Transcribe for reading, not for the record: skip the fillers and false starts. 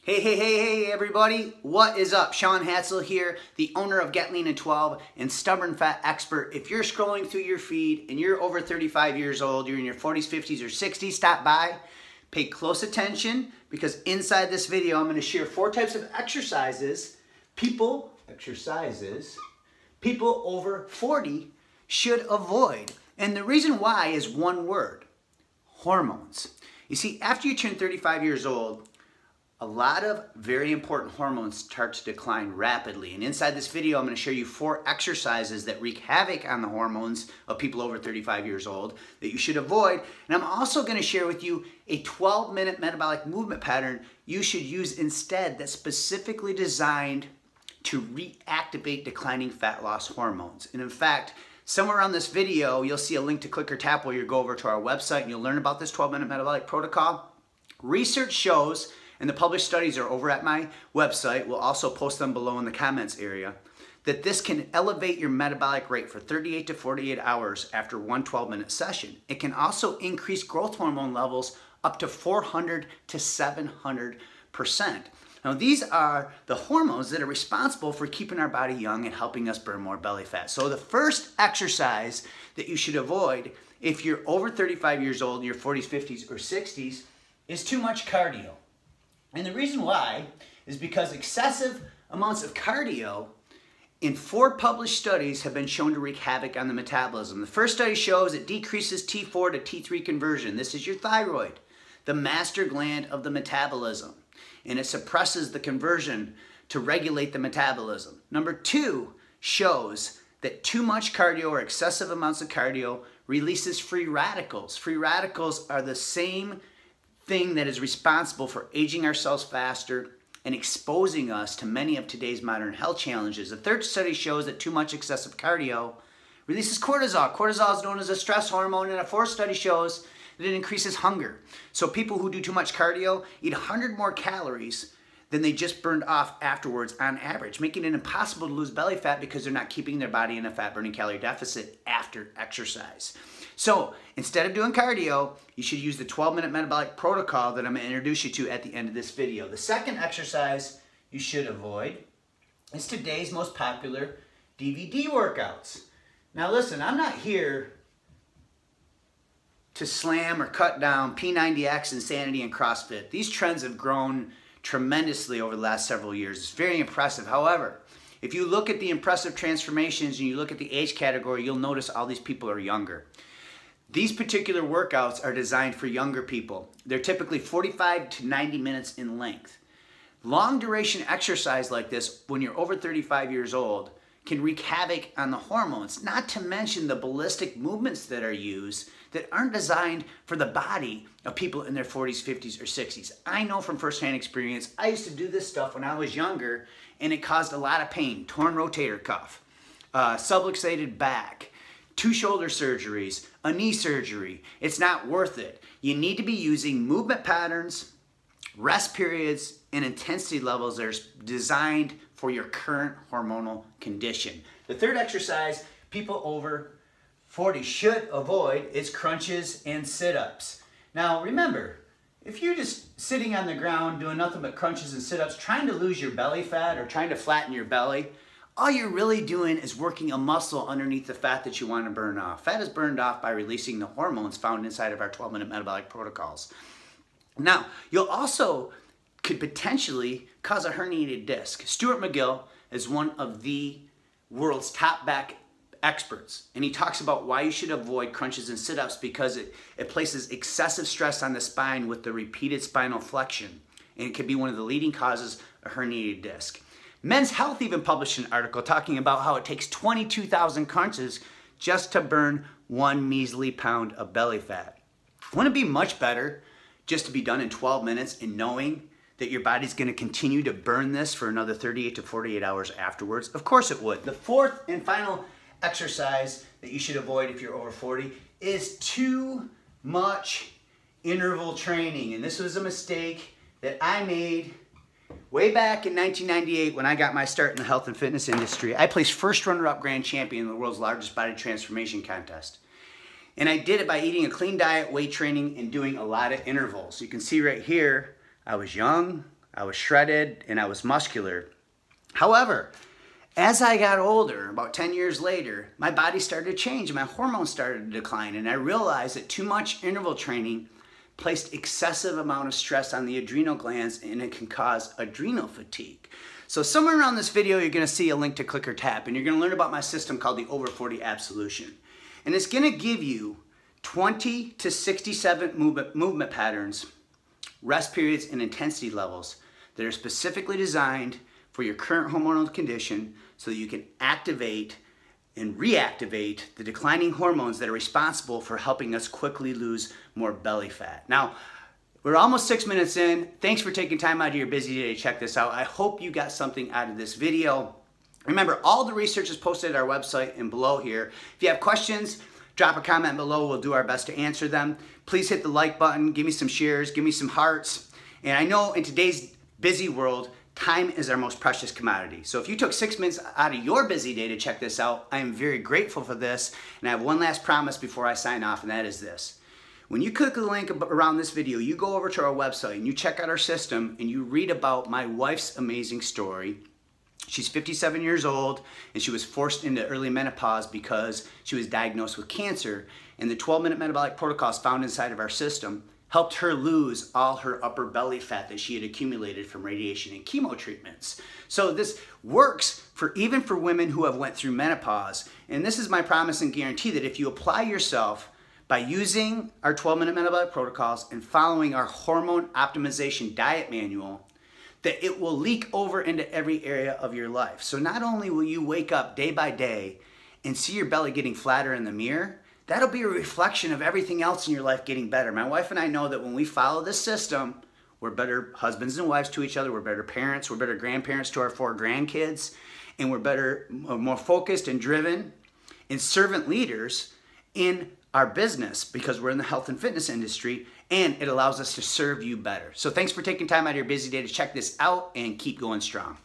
Hey everybody, what is up? Sean Hatzel here, the owner of Get Lean in 12 and Stubborn Fat Expert. If you're scrolling through your feed and you're over 35 years old, you're in your 40s, 50s, or 60s, stop by, pay close attention because inside this video I'm going to share 4 types of exercises people over 40 should avoid. And the reason why is one word: hormones. You see, after you turn 35 years old, a lot of very important hormones start to decline rapidly. And inside this video, I'm going to show you 4 exercises that wreak havoc on the hormones of people over 35 years old that you should avoid. And I'm also going to share with you a 12-minute metabolic movement pattern you should use instead that's specifically designed to reactivate declining fat loss hormones. And in fact, somewhere around this video, you'll see a link to click or tap where you go over to our website and you'll learn about this 12-minute metabolic protocol. Research shows, and the published studies are over at my website, we'll also post them below in the comments area, that this can elevate your metabolic rate for 38 to 48 hours after one 12-minute session. It can also increase growth hormone levels up to 400 to 700%. Now, these are the hormones that are responsible for keeping our body young and helping us burn more belly fat. So the first exercise that you should avoid if you're over 35 years old in your 40s, 50s, or 60s is too much cardio. And the reason why is because excessive amounts of cardio in 4 published studies have been shown to wreak havoc on the metabolism. The first study shows it decreases T4 to T3 conversion. This is your thyroid, the master gland of the metabolism. And it suppresses the conversion to regulate the metabolism. Number 2 shows that too much cardio or excessive amounts of cardio releases free radicals. Free radicals are the same thing that is responsible for aging our cells faster and exposing us to many of today's modern health challenges. The third study shows that too much excessive cardio releases cortisol. Cortisol is known as a stress hormone, and a 4th study shows that it increases hunger. So people who do too much cardio eat 100 more calories than they just burned off afterwards on average, making it impossible to lose belly fat because they're not keeping their body in a fat-burning calorie deficit after exercise. So instead of doing cardio, you should use the 12-minute metabolic protocol that I'm going to introduce you to at the end of this video. The second exercise you should avoid is today's most popular DVD workouts. Now listen, I'm not here to slam or cut down P90X, Insanity, and CrossFit. These trends have grown tremendously over the last several years. It's very impressive. However, if you look at the impressive transformations and you look at the age category, you'll notice all these people are younger. These particular workouts are designed for younger people. They're typically 45 to 90 minutes in length. Long duration exercise like this, when you're over 35 years old, can wreak havoc on the hormones, not to mention the ballistic movements that are used that aren't designed for the body of people in their 40s, 50s, or 60s. I know from firsthand experience, I used to do this stuff when I was younger, and it caused a lot of pain. Torn rotator cuff, subluxated back, 2 shoulder surgeries, a knee surgery. It's not worth it. You need to be using movement patterns, rest periods, and intensity levels that are designed for your current hormonal condition. The third exercise people over 40 should avoid is crunches and sit-ups. Now remember, if you're just sitting on the ground doing nothing but crunches and sit-ups, trying to lose your belly fat or trying to flatten your belly, all you're really doing is working a muscle underneath the fat that you want to burn off. Fat is burned off by releasing the hormones found inside of our 12-minute metabolic protocols. Now, you'll also could potentially cause a herniated disc. Stuart McGill is one of the world's top back experts, and he talks about why you should avoid crunches and sit-ups because it places excessive stress on the spine with the repeated spinal flexion, and it can be one of the leading causes of herniated disc. Men's Health even published an article talking about how it takes 22,000 crunches just to burn 1 measly pound of belly fat. Wouldn't it be much better just to be done in 12 minutes and knowing that your body's going to continue to burn this for another 38 to 48 hours afterwards? Of course it would. The 4th and final exercise that you should avoid if you're over 40 is too much interval training. And this was a mistake that I made way back in 1998 when I got my start in the health and fitness industry. I placed first runner-up grand champion in the world's largest body transformation contest. And I did it by eating a clean diet, weight training, and doing a lot of intervals. You can see right here, I was young, I was shredded, and I was muscular. However, as I got older, about 10 years later, my body started to change, my hormones started to decline, and I realized that too much interval training placed excessive amount of stress on the adrenal glands, and it can cause adrenal fatigue. So somewhere around this video, you're gonna see a link to click or tap, and you're gonna learn about my system called the Over 40 Absolution. And it's gonna give you 20 to 67 movement patterns, rest periods, and intensity levels that are specifically designed for your current hormonal condition so that you can activate and reactivate the declining hormones that are responsible for helping us quickly lose more belly fat. Now, we're almost 6 minutes in. Thanks for taking time out of your busy day to check this out. I hope you got something out of this video. Remember, all the research is posted at our website and below here. If you have questions, drop a comment below. We'll do our best to answer them. Please hit the like button, give me some shares, give me some hearts. And I know in today's busy world, time is our most precious commodity. So if you took 6 minutes out of your busy day to check this out, I am very grateful for this. And I have one last promise before I sign off, and that is this. When you click the link around this video, you go over to our website and you check out our system and you read about my wife's amazing story. She's 57 years old and she was forced into early menopause because she was diagnosed with cancer. And the 12-minute metabolic protocols found inside of our system helped her lose all her upper belly fat that she had accumulated from radiation and chemo treatments. So this works even for women who have went through menopause. And this is my promise and guarantee that if you apply yourself by using our 12-minute metabolic protocols and following our hormone optimization diet manual, that it will leak over into every area of your life. So not only will you wake up day by day and see your belly getting flatter in the mirror, that'll be a reflection of everything else in your life getting better. My wife and I know that when we follow this system, we're better husbands and wives to each other, we're better parents, we're better grandparents to our 4 grandkids, and we're better, more focused and driven and servant leaders in our business because we're in the health and fitness industry, and it allows us to serve you better. So thanks for taking time out of your busy day to check this out, and keep going strong.